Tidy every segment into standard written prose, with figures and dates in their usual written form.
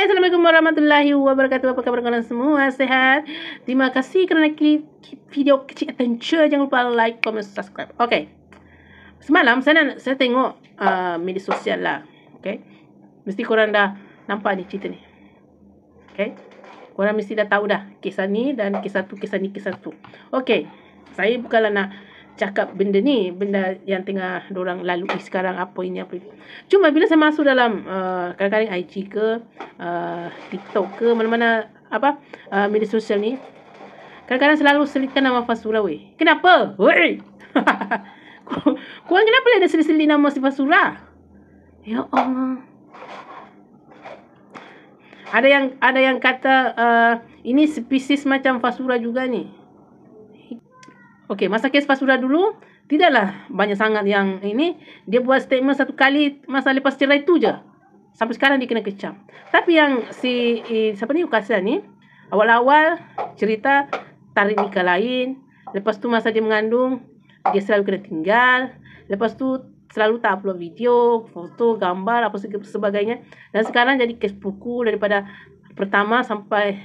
Hai, Assalamualaikum warahmatullahi wabarakatuh. Apa khabar kalian semua? Sehat? Terima kasih kerana klik video kecil adventure. Jangan lupa like, comment, subscribe. Okay. Semalam saya tengok media sosial lah. Okay. Mesti korang dah nampak ni cerita ni. Okay. Korang mesti dah tahu dah kisah ni dan kisah tu, kisah ni, kisah tu. Okay. Saya bukanlah nak cakap benda ni, benda yang tengah dorang lalui sekarang, apa ini, apa itu. Cuma bila saya masuk dalam kadang-kadang IG ke TikTok ke mana-mana media sosial ni, kadang-kadang selalu selitkan nama Fazura weh. Kenapa? Weh. Korang kenapa ada selit-selit nama si Fazura? Ya Allah. Ada yang kata ini spesies macam Fazura juga ni. Okey, masa kes Fazura dulu, tidaklah banyak sangat yang ini. Dia buat statement satu kali masa lepas cerai tu je. Sampai sekarang dia kena kecam. Tapi yang siapa ni, Ukasan ni, awal-awal cerita tarik nikah lain. Lepas tu masa dia mengandung, dia selalu kena tinggal. Lepas tu selalu tak upload video, foto, gambar, apa sebagainya. Dan sekarang jadi kes pukul daripada pertama sampai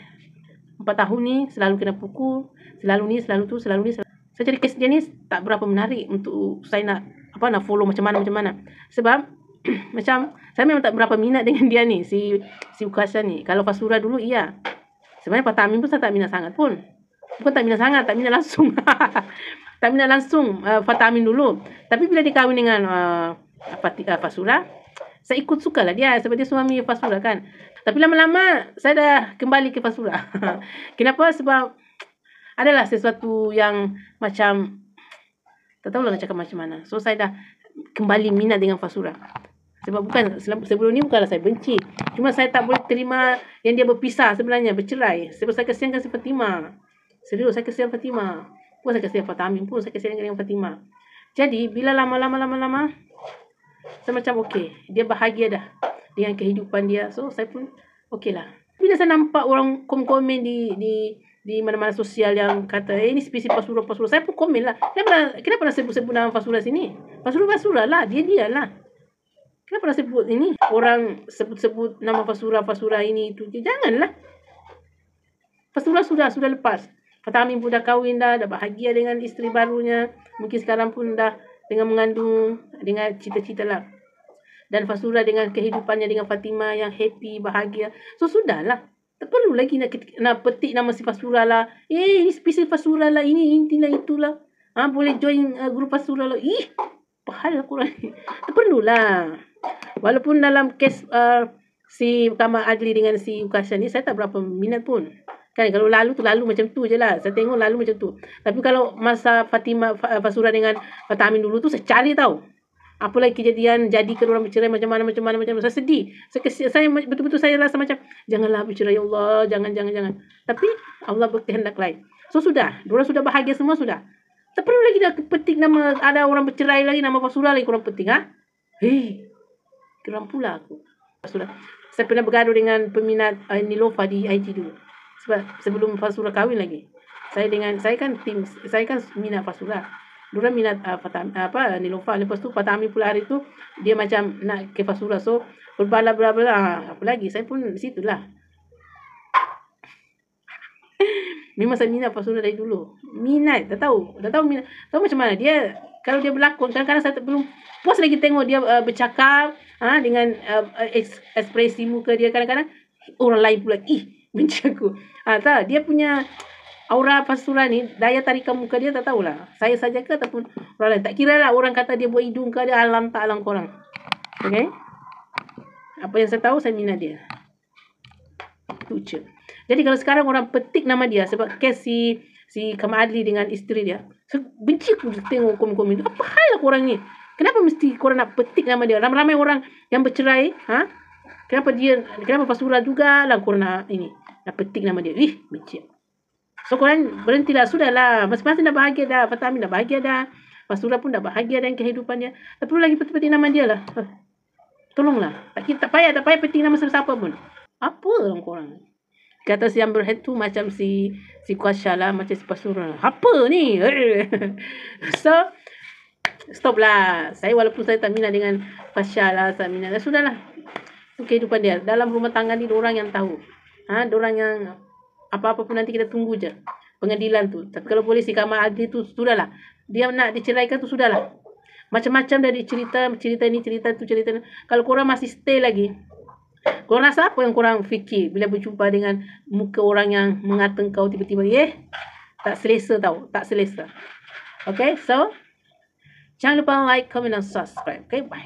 4 tahun ni, selalu kena pukul. Selalu ni, selalu tu, selalu ni, selalu. Saya jadi kes dia ni tak berapa menarik untuk saya nak follow macam mana. Sebab macam saya memang tak berapa minat dengan dia ni, si Ukasan ni. Kalau Fazura dulu iya. Sebenarnya Fatah Amin pun saya tak minat sangat pun. Bukan tak minat sangat, tak minat langsung. Tak minat langsung Fatah Amin dulu. Tapi bila dia kahwin dengan Fazura, saya ikut sukalah dia sebab dia suami Fazura kan. Tapi lama-lama saya dah kembali ke Fazura. Kenapa? Sebab adalah sesuatu yang macam tak tahulah nak cakap macam mana. So saya dah kembali minat dengan Fazura. Sebab bukan sebelum ni bukanlah saya benci. Cuma saya tak boleh terima yang dia berpisah sebenarnya, bercerai. Sebab saya kasihankan si Fatimah. Serius, saya kasihan Fatimah. Bukan saya kasihan Fatah Amin pun, saya kasihan dengan Fatimah. Jadi bila lama-lama saya macam okey, dia bahagia dah dengan kehidupan dia. So saya pun okey lah. Bila saya nampak orang komen di mana-mana sosial yang kata ini spesies Fazura, saya pun komen lah. Kenapa nak sebut nama Fazura sini? Fazura lah, dia lah. Kenapa nak sebut ini? Orang sebut nama Fazura ini itu. Janganlah. Fazura sudah lepas. Fatah Amin pun dah kahwin dah bahagia dengan isteri barunya. Mungkin sekarang pun dah dengan mengandung, dengan cita-cita lah. Dan Fazura dengan kehidupannya dengan Fatimah yang happy, bahagia. So sudahlah. Tak perlu lagi nak petik nama si Fazura lah. Ini spesies Fazura lah. Ini intilah itulah. Boleh join grup Fazura lah. Pahal lah korang ni. Tak perlulah. Walaupun dalam kes si Kamal Adli dengan si Ukasan ni, saya tak berapa minat pun. Kan kalau lalu macam tu je lah. Saya tengok lalu macam tu. Tapi kalau masa Fazura dengan Fatah Amin dulu tu, saya cari tahu. Apalagi kejadian jadikan orang bercerai macam mana. Saya sedih. Saya betul-betul saya rasa macam janganlah bercerai ya Allah, jangan. Tapi Allah berkehendak lain. So sudah, diorang sudah bahagia semua sudah. Tak perlu lagi dah petik nama ada orang bercerai lagi, nama Fazura lagi korang petik geram pula aku. Sudah. Saya pernah bergaduh dengan peminat Nilofa di IG dulu. Sebab sebelum Fazura kahwin lagi. Saya kan minat Fazura. Diorang minat Nilofa. Lepas tu Fatah Amin pula hari tu dia macam nak ke Fazura. So berbala apa lagi. Saya pun di situ lah. Memang saya minat Fazura dari dulu. Minat. Dah tahu minat. Tahu macam mana dia. Kalau dia berlakon, kadang-kadang saya belum puas lagi tengok dia bercakap dengan ekspresi muka dia. Kadang-kadang orang lain pula benci aku. Tak, dia punya aura Fazura ni, daya tarikan muka dia tak tahulah. Saya saja ke ataupun orang lain. Tak kira lah orang kata dia buat hidung ke, dia alam tak alam korang. Okay? Apa yang saya tahu, saya minat dia. Itu je. Jadi kalau sekarang orang petik nama dia sebab kes si Kamal Adli dengan isteri dia, so, benci aku tengok komen-komen tu. Apa hal lah korang ni? Kenapa mesti korang nak petik nama dia? Ramai-ramai orang yang bercerai, kenapa Fazura juga lah korang nak petik nama dia? Benci. So korang berhentilah. Sudahlah. Masing-masing dah bahagia dah. Fatah Amin dah bahagia dah. Fazura pun dah bahagia dengan kehidupannya. Tak perlu lagi petik nama dia lah. Tolonglah. Tak payah petik nama siapa pun. Apa orang korang? Kata si Amber Head tu macam si Kuasha lah. Macam si Fazura. Apa ni? So stop lah. Saya walaupun saya tak minat dengan Kuasha lah. Saya minat. Sudahlah. kehidupan dia. Dalam rumah tangga ni orang yang tahu. Diorang yang apa-apa pun nanti kita tunggu je pengadilan tu. Tapi kalau polisi Kamar Adli tu sudahlah. Dia nak diceraikan tu sudahlah. Macam-macam dah dicerita, cerita ni, cerita tu, cerita ni. Kalau korang masih stay lagi, korang rasa apa yang korang fikir bila berjumpa dengan muka orang yang mengata kau tiba-tiba, tak selesa tau, tak selesa. Okay, so jangan lupa like, comment dan subscribe. Okay, bye.